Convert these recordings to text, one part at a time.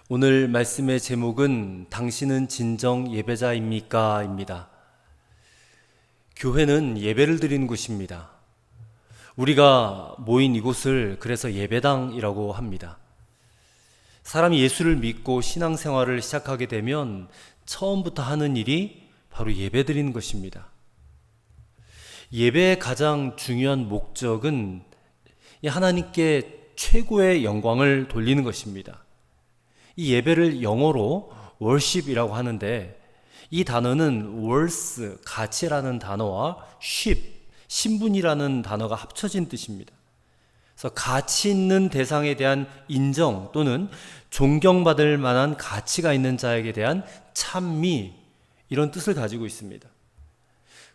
오늘 말씀의 제목은 당신은 진정 예배자입니까? 입니다. 교회는 예배를 드리는 곳입니다. 우리가 모인 이곳을 그래서 예배당이라고 합니다. 사람이 예수를 믿고 신앙생활을 시작하게 되면 처음부터 하는 일이 바로 예배 드리는 것입니다. 예배의 가장 중요한 목적은 하나님께 최고의 영광을 돌리는 것입니다. 이 예배를 영어로 worship이라고 하는데, 이 단어는 worth, 가치라는 단어와 ship, 신분이라는 단어가 합쳐진 뜻입니다. 그래서 가치 있는 대상에 대한 인정 또는 존경받을 만한 가치가 있는 자에게 대한 찬미, 이런 뜻을 가지고 있습니다.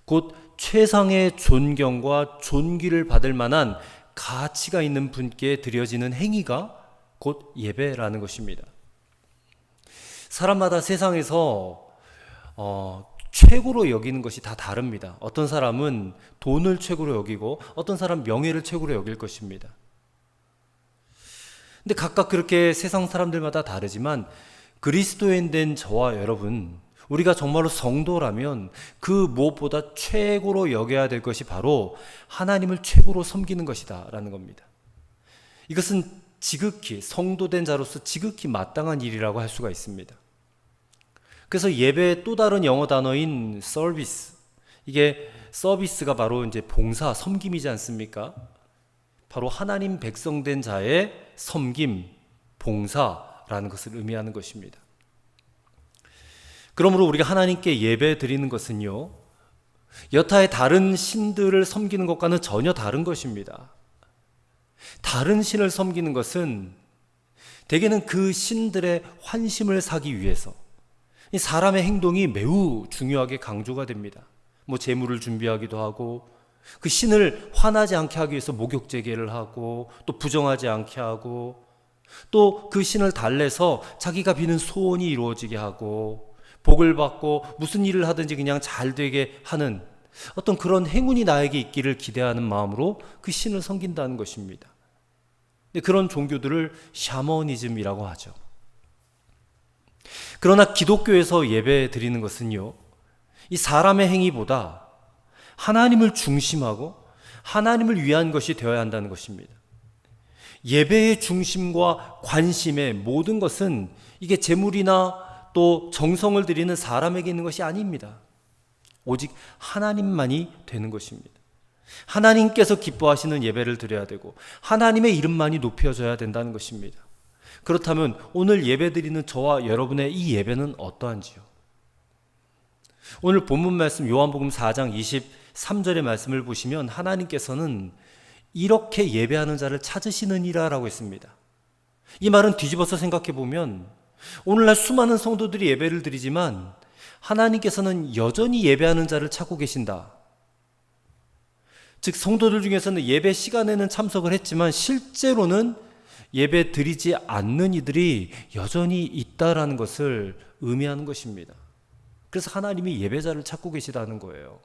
곧 최상의 존경과 존귀를 받을 만한 가치가 있는 분께 드려지는 행위가 곧 예배라는 것입니다. 사람마다 세상에서 최고로 여기는 것이 다 다릅니다. 어떤 사람은 돈을 최고로 여기고 어떤 사람은 명예를 최고로 여길 것입니다. 근데 각각 그렇게 세상 사람들마다 다르지만 그리스도인 된 저와 여러분, 우리가 정말로 성도라면 그 무엇보다 최고로 여겨야 될 것이 바로 하나님을 최고로 섬기는 것이다 라는 겁니다. 이것은 지극히 성도된 자로서 지극히 마땅한 일이라고 할 수가 있습니다. 그래서 예배의 또 다른 영어 단어인 서비스, 이게 서비스가 바로 이제 봉사, 섬김이지 않습니까? 바로 하나님 백성된 자의 섬김, 봉사라는 것을 의미하는 것입니다. 그러므로 우리가 하나님께 예배 드리는 것은요, 여타의 다른 신들을 섬기는 것과는 전혀 다른 것입니다. 다른 신을 섬기는 것은 대개는 그 신들의 환심을 사기 위해서, 이 사람의 행동이 매우 중요하게 강조가 됩니다. 제물을 준비하기도 하고, 그 신을 화나지 않게 하기 위해서 목욕제계를 하고, 또 부정하지 않게 하고, 또 그 신을 달래서 자기가 비는 소원이 이루어지게 하고, 복을 받고 무슨 일을 하든지 그냥 잘 되게 하는 어떤 그런 행운이 나에게 있기를 기대하는 마음으로 그 신을 섬긴다는 것입니다. 그런 종교들을 샤머니즘이라고 하죠. 그러나 기독교에서 예배 드리는 것은요, 이 사람의 행위보다 하나님을 중심하고 하나님을 위한 것이 되어야 한다는 것입니다. 예배의 중심과 관심의 모든 것은 이게 재물이나 또 정성을 드리는 사람에게 있는 것이 아닙니다. 오직 하나님만이 되는 것입니다. 하나님께서 기뻐하시는 예배를 드려야 되고 하나님의 이름만이 높여져야 된다는 것입니다. 그렇다면 오늘 예배 드리는 저와 여러분의 이 예배는 어떠한지요? 오늘 본문 말씀 요한복음 4장 23절의 말씀을 보시면 하나님께서는 이렇게 예배하는 자를 찾으시느니라 라고 했습니다. 이 말은 뒤집어서 생각해 보면 오늘날 수많은 성도들이 예배를 드리지만 하나님께서는 여전히 예배하는 자를 찾고 계신다. 즉 성도들 중에서는 예배 시간에는 참석을 했지만 실제로는 예배 드리지 않는 이들이 여전히 있다라는 것을 의미하는 것입니다. 그래서 하나님이 예배자를 찾고 계시다는 거예요.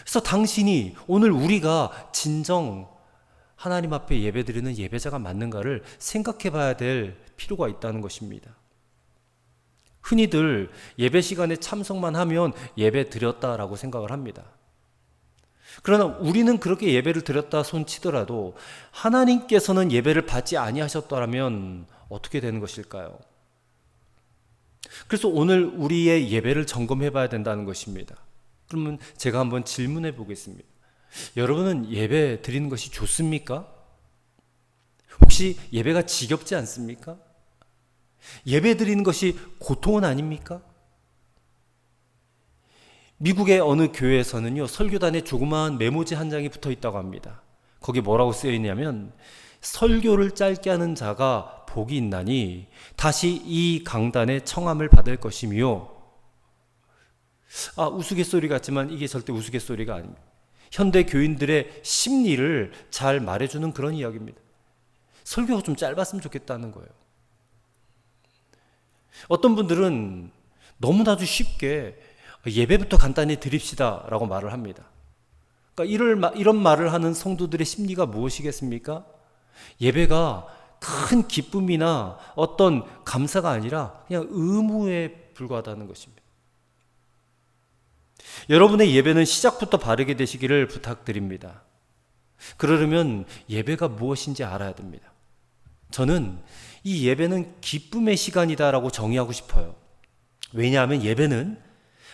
그래서 당신이 오늘 우리가 진정 하나님 앞에 예배 드리는 예배자가 맞는가를 생각해 봐야 될 필요가 있다는 것입니다. 흔히들 예배 시간에 참석만 하면 예배 드렸다라고 생각을 합니다. 그러나 우리는 그렇게 예배를 드렸다 손치더라도 하나님께서는 예배를 받지 아니하셨더라면 어떻게 되는 것일까요? 그래서 오늘 우리의 예배를 점검해 봐야 된다는 것입니다. 그러면 제가 한번 질문해 보겠습니다. 여러분은 예배 드리는 것이 좋습니까? 혹시 예배가 지겹지 않습니까? 예배 드리는 것이 고통은 아닙니까? 미국의 어느 교회에서는요, 설교단에 조그마한 메모지 한 장이 붙어 있다고 합니다. 거기 뭐라고 쓰여 있냐면, 설교를 짧게 하는 자가 복이 있나니 다시 이 강단에 청함을 받을 것이며, 우스갯소리 같지만 이게 절대 우스갯소리가 아닙니다. 현대 교인들의 심리를 잘 말해주는 그런 이야기입니다. 설교가 좀 짧았으면 좋겠다는 거예요. 어떤 분들은 너무나도 쉽게 예배부터 간단히 드립시다 라고 말을 합니다. 그러니까 이런 말을 하는 성도들의 심리가 무엇이겠습니까? 예배가 큰 기쁨이나 어떤 감사가 아니라 그냥 의무에 불과하다는 것입니다. 여러분의 예배는 시작부터 바르게 되시기를 부탁드립니다. 그러려면 예배가 무엇인지 알아야 됩니다. 저는 이 예배는 기쁨의 시간이다라고 정의하고 싶어요. 왜냐하면 예배는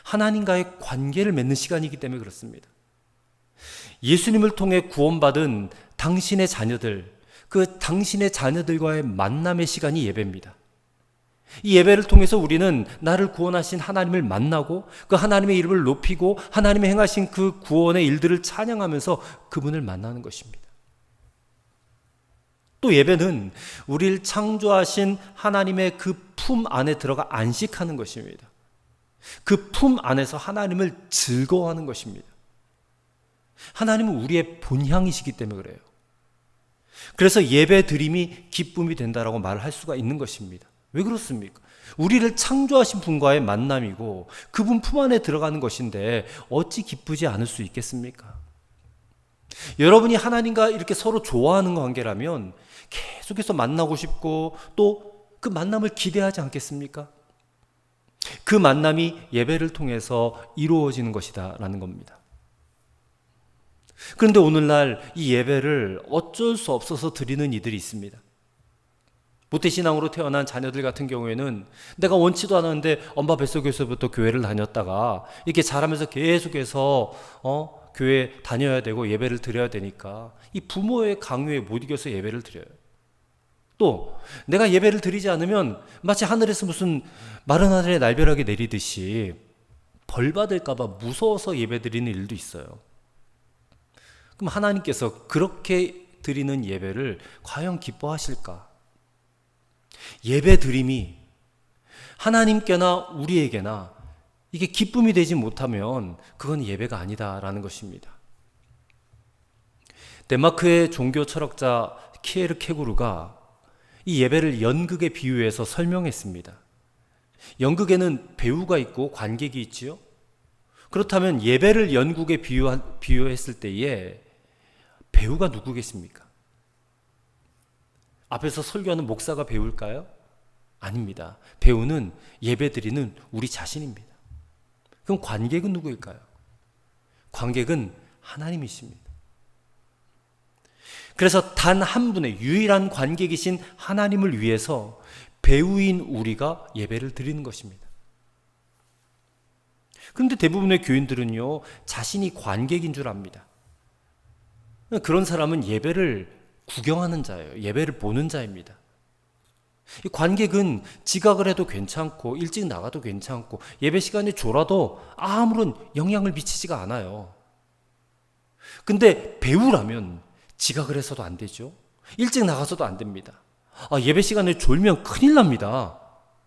하나님과의 관계를 맺는 시간이기 때문에 그렇습니다. 예수님을 통해 구원받은 당신의 자녀들, 그 당신의 자녀들과의 만남의 시간이 예배입니다. 이 예배를 통해서 우리는 나를 구원하신 하나님을 만나고 그 하나님의 이름을 높이고 하나님의 행하신 그 구원의 일들을 찬양하면서 그분을 만나는 것입니다. 또 예배는 우리를 창조하신 하나님의 그 품 안에 들어가 안식하는 것입니다. 그 품 안에서 하나님을 즐거워하는 것입니다. 하나님은 우리의 본향이시기 때문에 그래요. 그래서 예배 드림이 기쁨이 된다라고 말할 수가 있는 것입니다. 왜 그렇습니까? 우리를 창조하신 분과의 만남이고 그분 품 안에 들어가는 것인데 어찌 기쁘지 않을 수 있겠습니까? 여러분이 하나님과 이렇게 서로 좋아하는 관계라면 계속해서 만나고 싶고 또 그 만남을 기대하지 않겠습니까? 그 만남이 예배를 통해서 이루어지는 것이다라는 겁니다. 그런데 오늘날 이 예배를 어쩔 수 없어서 드리는 이들이 있습니다. 모태신앙으로 태어난 자녀들 같은 경우에는 내가 원치도 않았는데 엄마 뱃속에서부터 교회를 다녔다가 이렇게 자라면서 계속해서 교회 다녀야 되고 예배를 드려야 되니까 이 부모의 강요에 못 이겨서 예배를 드려요. 또 내가 예배를 드리지 않으면 마치 하늘에서 무슨 마른 하늘에 날벼락이 내리듯이 벌 받을까 봐 무서워서 예배 드리는 일도 있어요. 그럼 하나님께서 그렇게 드리는 예배를 과연 기뻐하실까? 예배 드림이 하나님께나 우리에게나 이게 기쁨이 되지 못하면 그건 예배가 아니다라는 것입니다. 덴마크의 종교 철학자 키에르케고르가 이 예배를 연극에 비유해서 설명했습니다. 연극에는 배우가 있고 관객이 있지요. 그렇다면 예배를 연극에 비유했을 때에 배우가 누구겠습니까? 앞에서 설교하는 목사가 배우일까요? 아닙니다. 배우는 예배드리는 우리 자신입니다. 그럼 관객은 누구일까요? 관객은 하나님이십니다. 그래서 단 한 분의 유일한 관객이신 하나님을 위해서 배우인 우리가 예배를 드리는 것입니다. 그런데 대부분의 교인들은요, 자신이 관객인 줄 압니다. 그런 사람은 예배를 구경하는 자예요. 예배를 보는 자입니다. 이 관객은 지각을 해도 괜찮고 일찍 나가도 괜찮고 예배 시간에 졸아도 아무런 영향을 미치지가 않아요. 근데 배우라면 지각을 해서도 안 되죠. 일찍 나가서도 안 됩니다. 예배 시간에 졸면 큰일 납니다.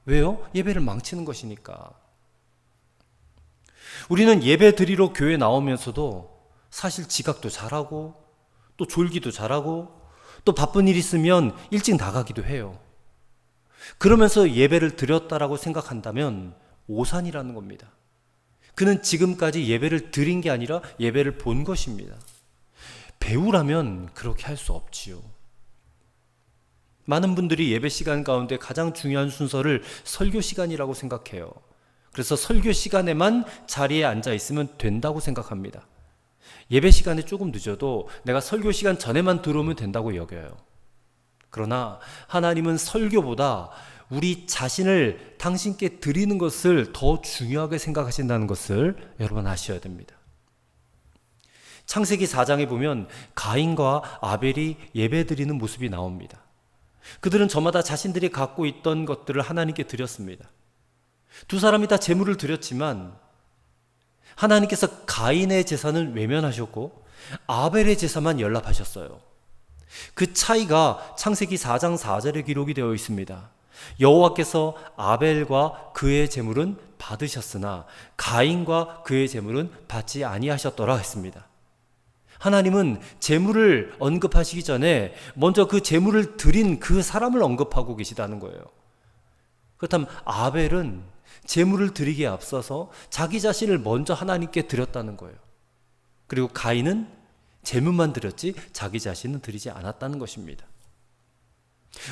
왜요? 예배를 망치는 것이니까. 우리는 예배 드리러 교회 나오면서도 사실 지각도 잘하고 또 졸기도 잘하고 또 바쁜 일 있으면 일찍 나가기도 해요. 그러면서 예배를 드렸다라고 생각한다면 오산이라는 겁니다. 그는 지금까지 예배를 드린 게 아니라 예배를 본 것입니다. 배우라면 그렇게 할 수 없지요. 많은 분들이 예배 시간 가운데 가장 중요한 순서를 설교 시간이라고 생각해요. 그래서 설교 시간에만 자리에 앉아 있으면 된다고 생각합니다. 예배 시간에 조금 늦어도 내가 설교 시간 전에만 들어오면 된다고 여겨요. 그러나 하나님은 설교보다 우리 자신을 당신께 드리는 것을 더 중요하게 생각하신다는 것을 여러분 아셔야 됩니다. 창세기 4장에 보면 가인과 아벨이 예배 드리는 모습이 나옵니다. 그들은 저마다 자신들이 갖고 있던 것들을 하나님께 드렸습니다. 두 사람이 다 제물을 드렸지만 하나님께서 가인의 제사는 외면하셨고 아벨의 제사만 연락하셨어요. 그 차이가 창세기 4장 4절에 기록이 되어 있습니다. 여호와께서 아벨과 그의 제물은 받으셨으나 가인과 그의 제물은 받지 아니하셨더라 했습니다. 하나님은 제물을 언급하시기 전에 먼저 그 제물을 드린 그 사람을 언급하고 계시다는 거예요. 그렇다면 아벨은 제물을 드리기에 앞서서 자기 자신을 먼저 하나님께 드렸다는 거예요. 그리고 가인은 제물만 드렸지 자기 자신은 드리지 않았다는 것입니다.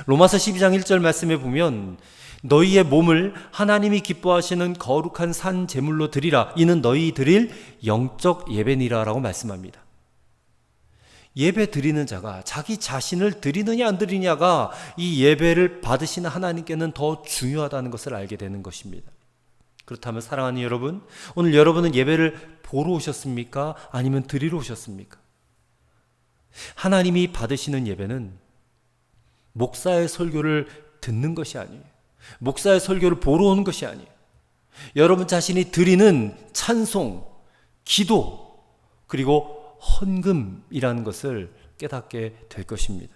로마서 12장 1절 말씀에 보면 너희의 몸을 하나님이 기뻐하시는 거룩한 산 제물로 드리라. 이는 너희 드릴 영적 예배니라 라고 말씀합니다. 예배 드리는 자가 자기 자신을 드리느냐 안 드리냐가 이 예배를 받으시는 하나님께는 더 중요하다는 것을 알게 되는 것입니다. 그렇다면 사랑하는 여러분, 오늘 여러분은 예배를 보러 오셨습니까? 아니면 드리러 오셨습니까? 하나님이 받으시는 예배는 목사의 설교를 듣는 것이 아니에요. 목사의 설교를 보러 오는 것이 아니에요. 여러분 자신이 드리는 찬송, 기도, 그리고 헌금이라는 것을 깨닫게 될 것입니다.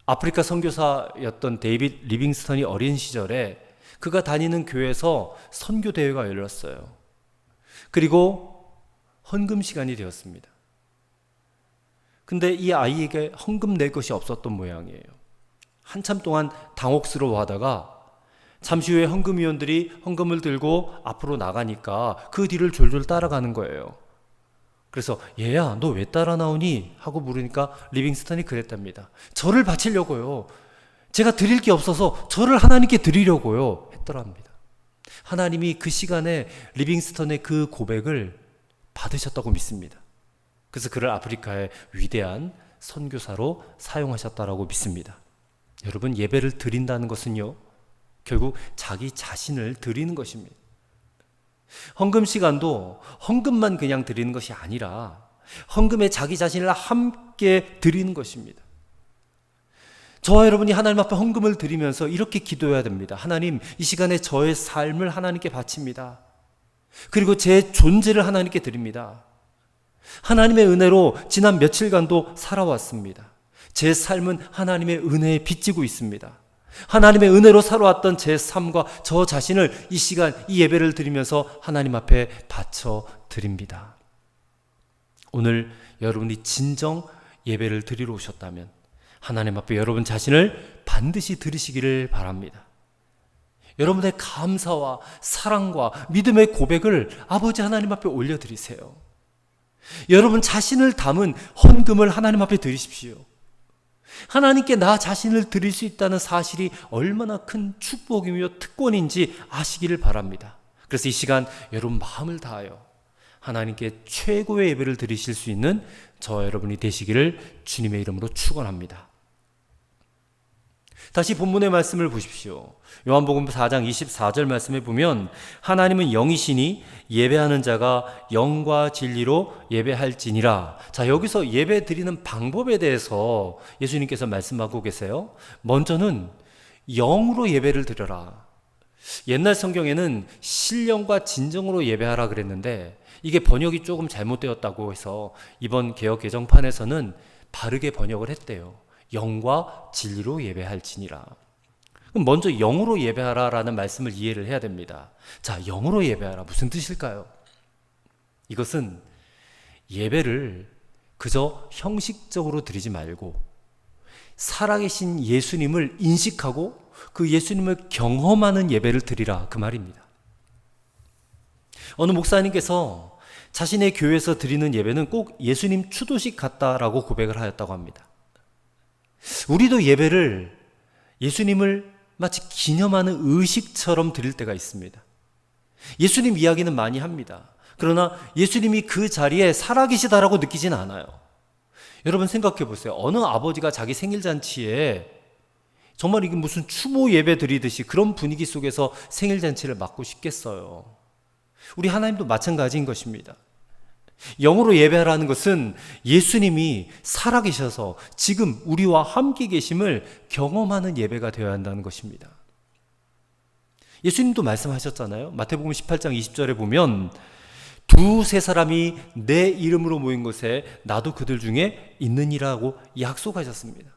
아프리카 선교사였던 데이빗 리빙스턴이 어린 시절에 그가 다니는 교회에서 선교 대회가 열렸어요. 그리고 헌금 시간이 되었습니다. 근데 이 아이에게 헌금 낼 것이 없었던 모양이에요. 한참 동안 당혹스러워하다가 잠시 후에 헌금위원들이 헌금을 들고 앞으로 나가니까 그 뒤를 졸졸 따라가는 거예요. 그래서 얘야 너 왜 따라 나오니? 하고 물으니까 리빙스턴이 그랬답니다. 저를 바치려고요. 제가 드릴 게 없어서 저를 하나님께 드리려고요 했더랍니다. 하나님이 그 시간에 리빙스턴의 그 고백을 받으셨다고 믿습니다. 그래서 그를 아프리카의 위대한 선교사로 사용하셨다라고 믿습니다. 여러분, 예배를 드린다는 것은요, 결국 자기 자신을 드리는 것입니다. 헌금 시간도 헌금만 그냥 드리는 것이 아니라 헌금에 자기 자신을 함께 드리는 것입니다. 저와 여러분이 하나님 앞에 헌금을 드리면서 이렇게 기도해야 됩니다. 하나님, 이 시간에 저의 삶을 하나님께 바칩니다. 그리고 제 존재를 하나님께 드립니다. 하나님의 은혜로 지난 며칠간도 살아왔습니다. 제 삶은 하나님의 은혜에 빚지고 있습니다. 하나님의 은혜로 살아왔던 제 삶과 저 자신을 이 시간, 이 예배를 드리면서 하나님 앞에 바쳐 드립니다. 오늘 여러분이 진정 예배를 드리러 오셨다면 하나님 앞에 여러분 자신을 반드시 드리시기를 바랍니다. 여러분의 감사와 사랑과 믿음의 고백을 아버지 하나님 앞에 올려드리세요. 여러분 자신을 담은 헌금을 하나님 앞에 드리십시오. 하나님께 나 자신을 드릴 수 있다는 사실이 얼마나 큰 축복이며 특권인지 아시기를 바랍니다. 그래서 이 시간 여러분 마음을 다하여 하나님께 최고의 예배를 드리실 수 있는 저와 여러분이 되시기를 주님의 이름으로 축원합니다. 다시 본문의 말씀을 보십시오. 요한복음 4장 24절 말씀에 보면 하나님은 영이시니 예배하는 자가 영과 진리로 예배할지니라. 자, 여기서 예배 드리는 방법에 대해서 예수님께서 말씀하고 계세요. 먼저는 영으로 예배를 드려라. 옛날 성경에는 신령과 진정으로 예배하라 그랬는데 이게 번역이 조금 잘못되었다고 해서 이번 개역 개정판에서는 바르게 번역을 했대요. 영과 진리로 예배할지니라. 그럼 먼저 영으로 예배하라라는 말씀을 이해를 해야 됩니다. 자, 영으로 예배하라 무슨 뜻일까요? 이것은 예배를 그저 형식적으로 드리지 말고 살아계신 예수님을 인식하고 그 예수님을 경험하는 예배를 드리라, 그 말입니다. 어느 목사님께서 자신의 교회에서 드리는 예배는 꼭 예수님 추도식 같다라고 고백을 하였다고 합니다. 우리도 예배를 예수님을 마치 기념하는 의식처럼 드릴 때가 있습니다. 예수님 이야기는 많이 합니다. 그러나 예수님이 그 자리에 살아계시다라고 느끼진 않아요. 여러분 생각해 보세요. 어느 아버지가 자기 생일잔치에 정말 이게 무슨 추모 예배 드리듯이 그런 분위기 속에서 생일잔치를 맞고 싶겠어요. 우리 하나님도 마찬가지인 것입니다. 영으로 예배하라는 것은 예수님이 살아계셔서 지금 우리와 함께 계심을 경험하는 예배가 되어야 한다는 것입니다. 예수님도 말씀하셨잖아요. 마태복음 18장 20절에 보면 두세 사람이 내 이름으로 모인 곳에 나도 그들 중에 있느니라고 약속하셨습니다.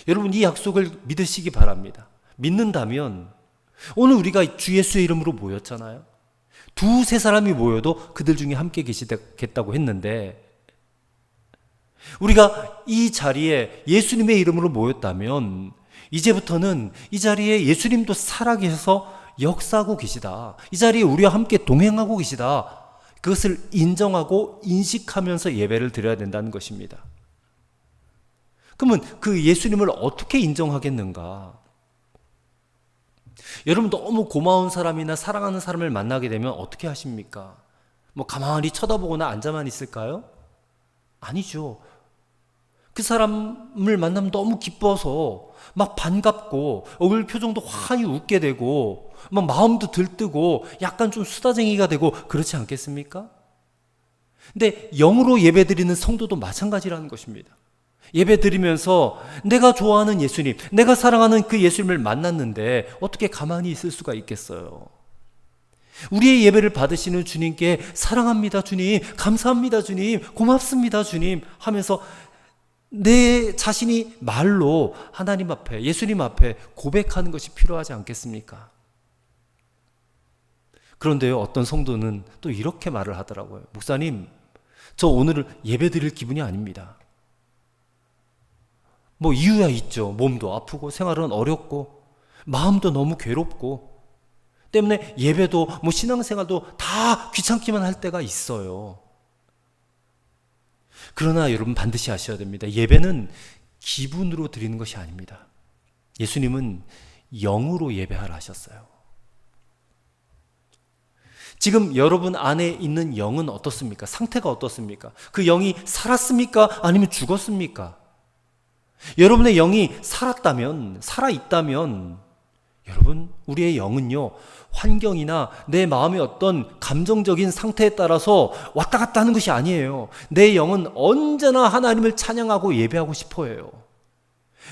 여러분 이 약속을 믿으시기 바랍니다. 믿는다면 오늘 우리가 주 예수의 이름으로 모였잖아요. 두세 사람이 모여도 그들 중에 함께 계시겠다고 했는데 우리가 이 자리에 예수님의 이름으로 모였다면 이제부터는 이 자리에 예수님도 살아계셔서 역사하고 계시다. 이 자리에 우리와 함께 동행하고 계시다. 그것을 인정하고 인식하면서 예배를 드려야 된다는 것입니다. 그러면 그 예수님을 어떻게 인정하겠는가? 여러분 너무 고마운 사람이나 사랑하는 사람을 만나게 되면 어떻게 하십니까? 뭐 가만히 쳐다보거나 앉아만 있을까요? 아니죠. 그 사람을 만나면 너무 기뻐서 막 반갑고 얼굴 표정도 환히 웃게 되고 막 마음도 들뜨고 약간 좀 수다쟁이가 되고 그렇지 않겠습니까? 근데 영으로 예배드리는 성도도 마찬가지라는 것입니다. 예배드리면서 내가 좋아하는 예수님, 내가 사랑하는 그 예수님을 만났는데 어떻게 가만히 있을 수가 있겠어요? 우리의 예배를 받으시는 주님께 사랑합니다 주님, 감사합니다 주님, 고맙습니다 주님 하면서 내 자신이 말로 하나님 앞에, 예수님 앞에 고백하는 것이 필요하지 않겠습니까? 그런데요, 어떤 성도는 또 이렇게 말을 하더라고요. 목사님, 저 오늘 예배 드릴 기분이 아닙니다. 뭐 이유야 있죠. 몸도 아프고 생활은 어렵고 마음도 너무 괴롭고 때문에 예배도 뭐 신앙생활도 다 귀찮기만 할 때가 있어요. 그러나 여러분 반드시 아셔야 됩니다. 예배는 기분으로 드리는 것이 아닙니다. 예수님은 영으로 예배하라 하셨어요. 지금 여러분 안에 있는 영은 어떻습니까? 상태가 어떻습니까? 그 영이 살았습니까? 아니면 죽었습니까? 여러분의 영이 살아있다면 여러분, 우리의 영은요, 환경이나 내 마음의 어떤 감정적인 상태에 따라서 왔다 갔다 하는 것이 아니에요. 내 영은 언제나 하나님을 찬양하고 예배하고 싶어 해요.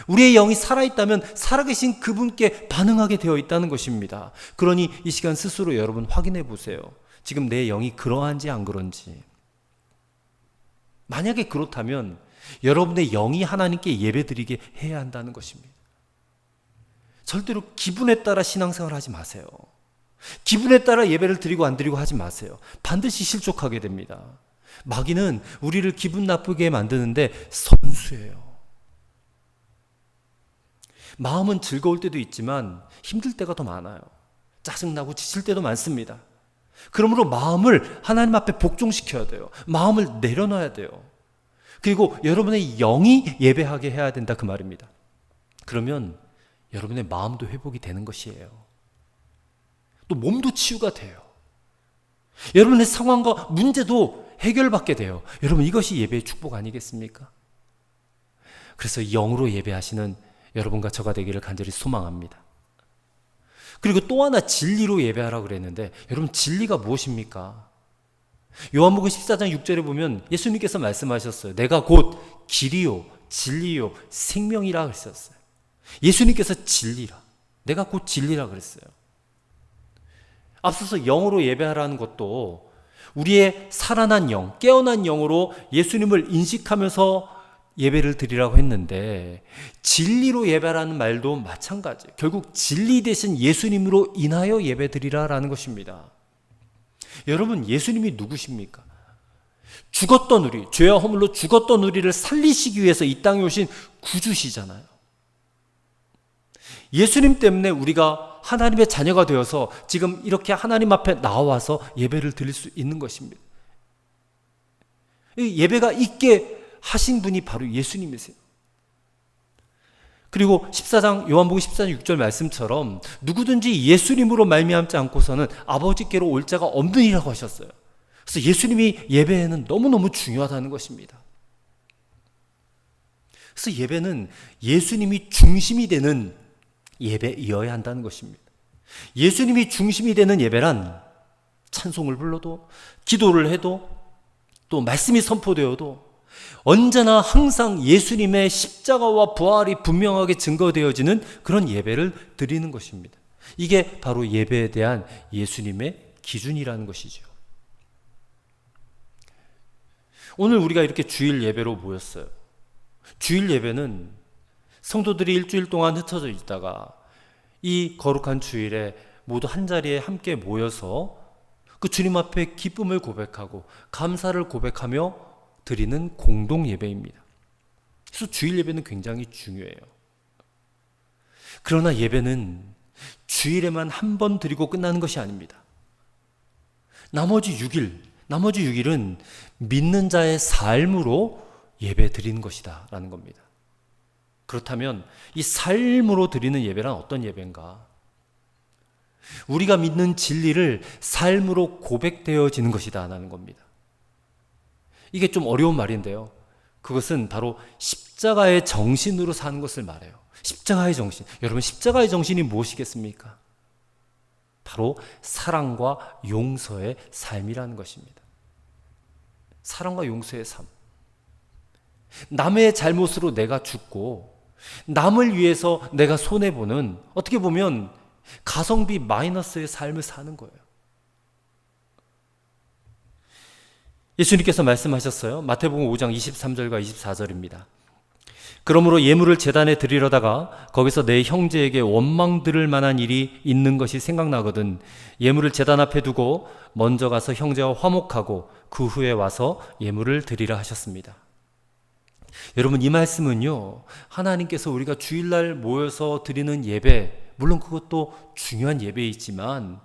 우리의 영이 살아있다면 살아계신 그분께 반응하게 되어 있다는 것입니다. 그러니 이 시간 스스로 여러분 확인해 보세요. 지금 내 영이 그러한지 안 그런지. 만약에 그렇다면 여러분의 영이 하나님께 예배드리게 해야 한다는 것입니다. 절대로 기분에 따라 신앙생활 하지 마세요. 기분에 따라 예배를 드리고 안 드리고 하지 마세요. 반드시 실족하게 됩니다. 마귀는 우리를 기분 나쁘게 만드는데 선수예요. 마음은 즐거울 때도 있지만 힘들 때가 더 많아요. 짜증나고 지칠 때도 많습니다. 그러므로 마음을 하나님 앞에 복종시켜야 돼요. 마음을 내려놔야 돼요. 그리고 여러분의 영이 예배하게 해야 된다 그 말입니다. 그러면 여러분의 마음도 회복이 되는 것이에요. 또 몸도 치유가 돼요. 여러분의 상황과 문제도 해결받게 돼요. 여러분 이것이 예배의 축복 아니겠습니까? 그래서 영으로 예배하시는 여러분과 저가 되기를 간절히 소망합니다. 그리고 또 하나 진리로 예배하라고 그랬는데 여러분 진리가 무엇입니까? 요한복음 14장 6절에 보면 예수님께서 말씀하셨어요. 내가 곧 길이요 진리요 생명이라 그랬었어요. 예수님께서 진리라. 내가 곧 진리라 그랬어요. 앞서서 영으로 예배하라는 것도 우리의 살아난 영, 깨어난 영으로 예수님을 인식하면서 예배를 드리라고 했는데 진리로 예배라는 말도 마찬가지. 결국 진리 대신 예수님으로 인하여 예배 드리라라는 것입니다. 여러분 예수님이 누구십니까? 죽었던 우리, 죄와 허물로 죽었던 우리를 살리시기 위해서 이 땅에 오신 구주시잖아요. 예수님 때문에 우리가 하나님의 자녀가 되어서 지금 이렇게 하나님 앞에 나와서 예배를 드릴 수 있는 것입니다. 이 예배가 있게 하신 분이 바로 예수님이세요. 그리고 14장 요한복음 14장 6절 말씀처럼 누구든지 예수님으로 말미암지 않고서는 아버지께로 올 자가 없느니라고 하셨어요. 그래서 예수님이 예배에는 너무너무 중요하다는 것입니다. 그래서 예배는 예수님이 중심이 되는 예배이어야 한다는 것입니다. 예수님이 중심이 되는 예배란 찬송을 불러도 기도를 해도 또 말씀이 선포되어도 언제나 항상 예수님의 십자가와 부활이 분명하게 증거되어지는 그런 예배를 드리는 것입니다. 이게 바로 예배에 대한 예수님의 기준이라는 것이죠. 오늘 우리가 이렇게 주일 예배로 모였어요. 주일 예배는 성도들이 일주일 동안 흩어져 있다가 이 거룩한 주일에 모두 한자리에 함께 모여서 그 주님 앞에 기쁨을 고백하고 감사를 고백하며 드리는 공동 예배입니다. 그래서 주일 예배는 굉장히 중요해요. 그러나 예배는 주일에만 한 번 드리고 끝나는 것이 아닙니다. 나머지 6일은 믿는 자의 삶으로 예배 드리는 것이다 라는 겁니다. 그렇다면 이 삶으로 드리는 예배란 어떤 예배인가? 우리가 믿는 진리를 삶으로 고백되어지는 것이다 라는 겁니다. 이게 좀 어려운 말인데요. 그것은 바로 십자가의 정신으로 사는 것을 말해요. 십자가의 정신. 여러분, 십자가의 정신이 무엇이겠습니까? 바로 사랑과 용서의 삶이라는 것입니다. 사랑과 용서의 삶. 남의 잘못으로 내가 죽고 남을 위해서 내가 손해보는, 어떻게 보면 가성비 마이너스의 삶을 사는 거예요. 예수님께서 말씀하셨어요. 마태복음 5장 23절과 24절입니다. 그러므로 예물을 제단에 드리려다가 거기서 내 형제에게 원망 들을 만한 일이 있는 것이 생각나거든 예물을 제단 앞에 두고 먼저 가서 형제와 화목하고 그 후에 와서 예물을 드리라 하셨습니다. 여러분, 이 말씀은요, 하나님께서 우리가 주일날 모여서 드리는 예배, 물론 그것도 중요한 예배이지만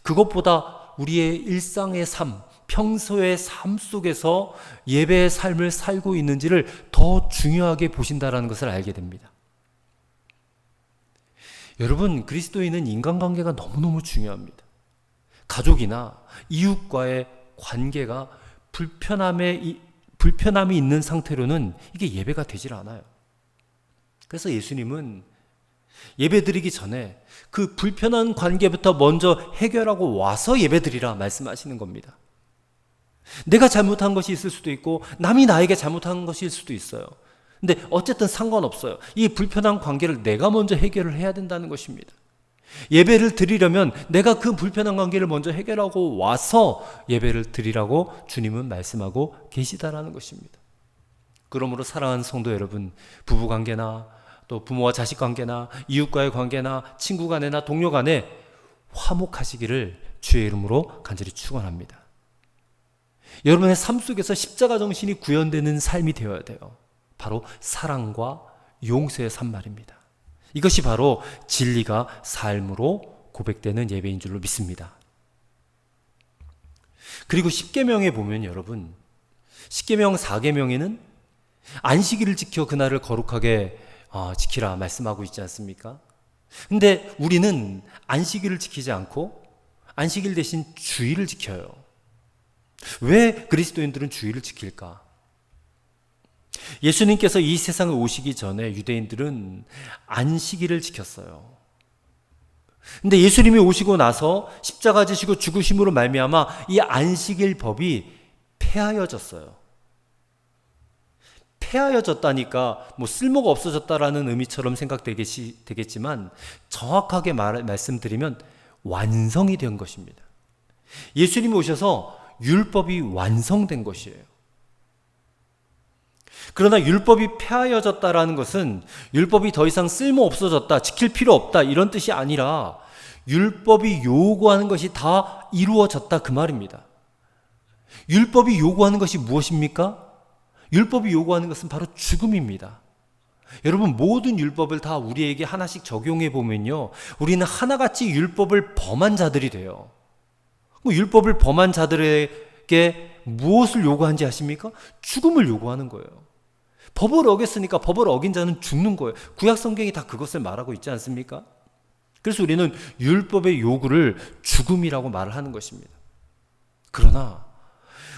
그것보다 우리의 일상의 삶, 평소의 삶 속에서 예배의 삶을 살고 있는지를 더 중요하게 보신다는 것을 알게 됩니다. 여러분, 그리스도인은 인간관계가 너무너무 중요합니다. 가족이나 이웃과의 관계가 불편함이 있는 상태로는 이게 예배가 되질 않아요. 그래서 예수님은 예배 드리기 전에 그 불편한 관계부터 먼저 해결하고 와서 예배 드리라 말씀하시는 겁니다. 내가 잘못한 것이 있을 수도 있고 남이 나에게 잘못한 것일 수도 있어요. 근데 어쨌든 상관없어요. 이 불편한 관계를 내가 먼저 해결을 해야 된다는 것입니다. 예배를 드리려면 내가 그 불편한 관계를 먼저 해결하고 와서 예배를 드리라고 주님은 말씀하고 계시다라는 것입니다. 그러므로 사랑하는 성도 여러분, 부부 관계나 또 부모와 자식 관계나 이웃과의 관계나 친구 간에나 동료 간에 화목하시기를 주의 이름으로 간절히 축원합니다. 여러분의 삶 속에서 십자가 정신이 구현되는 삶이 되어야 돼요. 바로 사랑과 용서의 삶 말입니다. 이것이 바로 진리가 삶으로 고백되는 예배인 줄로 믿습니다. 그리고 십계명에 보면 여러분, 십계명 4계명에는 안식일을 지켜 그날을 거룩하게 지키라 말씀하고 있지 않습니까? 근데 우리는 안식일을 지키지 않고 안식일 대신 주일을 지켜요. 왜 그리스도인들은 주일을 지킬까? 예수님께서 이 세상에 오시기 전에 유대인들은 안식일을 지켰어요. 근데 예수님이 오시고 나서 십자가 지시고 죽으심으로 말미암아 이 안식일 법이 폐하여졌어요. 폐하여졌다니까 뭐 쓸모가 없어졌다라는 의미처럼 생각되겠지만 정확하게 말씀드리면 완성이 된 것입니다. 예수님이 오셔서 율법이 완성된 것이에요. 그러나 율법이 폐하여졌다라는 것은 율법이 더 이상 쓸모 없어졌다, 지킬 필요 없다 이런 뜻이 아니라 율법이 요구하는 것이 다 이루어졌다 그 말입니다. 율법이 요구하는 것이 무엇입니까? 율법이 요구하는 것은 바로 죽음입니다. 여러분, 모든 율법을 다 우리에게 하나씩 적용해 보면요, 우리는 하나같이 율법을 범한 자들이 돼요. 율법을 범한 자들에게 무엇을 요구한지 아십니까? 죽음을 요구하는 거예요. 법을 어겼으니까 법을 어긴 자는 죽는 거예요. 구약 성경이 다 그것을 말하고 있지 않습니까? 그래서 우리는 율법의 요구를 죽음이라고 말을 하는 것입니다. 그러나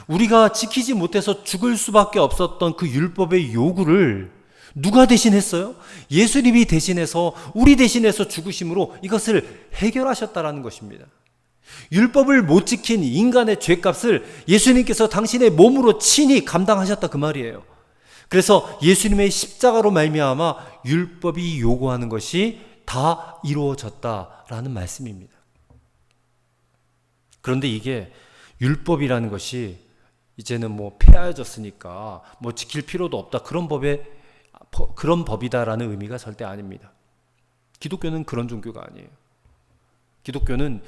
우리가 지키지 못해서 죽을 수밖에 없었던 그 율법의 요구를 누가 대신했어요? 예수님이 대신해서, 우리 대신해서 죽으심으로 이것을 해결하셨다라는 것입니다. 율법을 못 지킨 인간의 죄값을 예수님께서 당신의 몸으로 친히 감당하셨다 그 말이에요. 그래서 예수님의 십자가로 말미암아 율법이 요구하는 것이 다 이루어졌다라는 말씀입니다. 그런데 이게 율법이라는 것이 이제는 뭐 폐하여졌으니까 뭐 지킬 필요도 없다, 그런 법이다라는 의미가 절대 아닙니다. 기독교는 그런 종교가 아니에요. 기독교는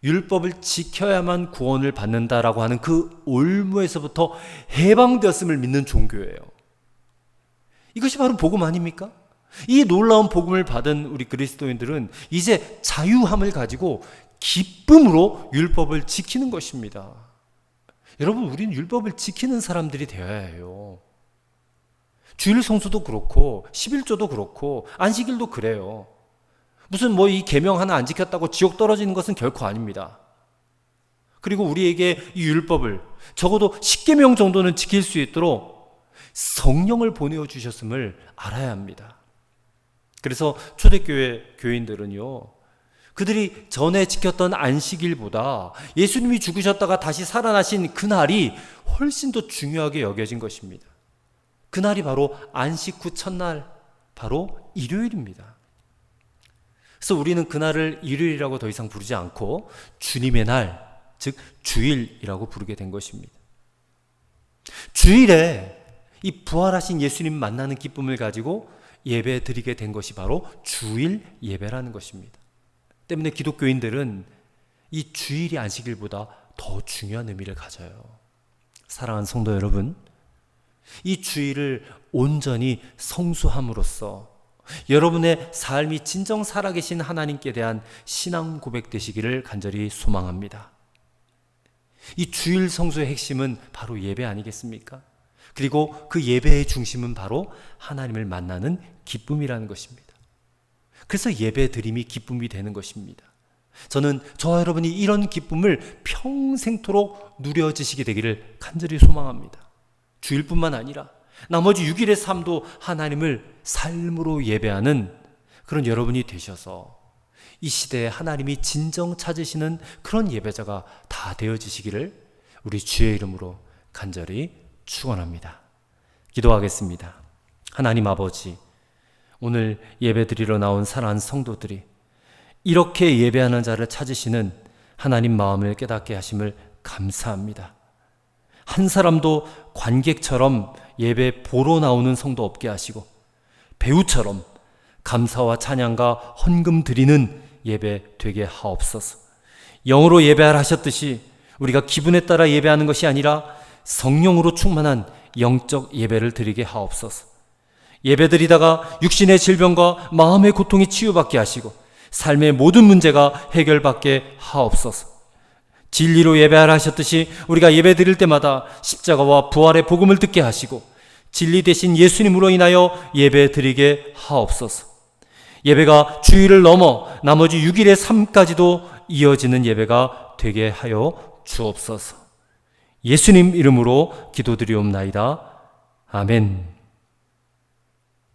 율법을 지켜야만 구원을 받는다라고 하는 그 올무에서부터 해방되었음을 믿는 종교예요. 이것이 바로 복음 아닙니까? 이 놀라운 복음을 받은 우리 그리스도인들은 이제 자유함을 가지고 기쁨으로 율법을 지키는 것입니다. 여러분, 우리는 율법을 지키는 사람들이 되어야 해요. 주일 성수도 그렇고 11조도 그렇고 안식일도 그래요. 무슨 이 계명 하나 안 지켰다고 지옥 떨어지는 것은 결코 아닙니다. 그리고 우리에게 이 율법을 적어도 10계명 정도는 지킬 수 있도록 성령을 보내어 주셨음을 알아야 합니다. 그래서 초대교회 교인들은요, 그들이 전에 지켰던 안식일보다 예수님이 죽으셨다가 다시 살아나신 그날이 훨씬 더 중요하게 여겨진 것입니다. 그날이 바로 안식 후 첫날, 바로 일요일입니다. 그래서 우리는 그날을 일요일이라고 더 이상 부르지 않고 주님의 날, 즉 주일이라고 부르게 된 것입니다. 주일에 이 부활하신 예수님 만나는 기쁨을 가지고 예배 드리게 된 것이 바로 주일 예배라는 것입니다. 때문에 기독교인들은 이 주일이 안식일보다 더 중요한 의미를 가져요. 사랑하는 성도 여러분, 이 주일을 온전히 성수함으로써 여러분의 삶이 진정 살아계신 하나님께 대한 신앙 고백 되시기를 간절히 소망합니다. 이 주일 성수의 핵심은 바로 예배 아니겠습니까? 그리고 그 예배의 중심은 바로 하나님을 만나는 기쁨이라는 것입니다. 그래서 예배 드림이 기쁨이 되는 것입니다. 저는 저와 여러분이 이런 기쁨을 평생토록 누려지시게 되기를 간절히 소망합니다. 주일뿐만 아니라 나머지 6일의 삶도 하나님을 삶으로 예배하는 그런 여러분이 되셔서 이 시대에 하나님이 진정 찾으시는 그런 예배자가 다 되어지시기를 우리 주의 이름으로 간절히 축원합니다. 기도하겠습니다. 하나님 아버지, 오늘 예배 드리러 나온 사랑하는 성도들이 이렇게 예배하는 자를 찾으시는 하나님 마음을 깨닫게 하심을 감사합니다. 한 사람도 관객처럼 예배 보러 나오는 성도 없게 하시고 배우처럼 감사와 찬양과 헌금 드리는 예배 되게 하옵소서. 영으로 예배하라 하셨듯이 우리가 기분에 따라 예배하는 것이 아니라 성령으로 충만한 영적 예배를 드리게 하옵소서. 예배 드리다가 육신의 질병과 마음의 고통이 치유받게 하시고 삶의 모든 문제가 해결받게 하옵소서. 진리로 예배하라 하셨듯이 우리가 예배 드릴 때마다 십자가와 부활의 복음을 듣게 하시고 진리 대신 예수님으로 인하여 예배 드리게 하옵소서. 예배가 주일을 넘어 나머지 6일의 삶까지도 이어지는 예배가 되게 하여 주옵소서. 예수님 이름으로 기도드리옵나이다. 아멘.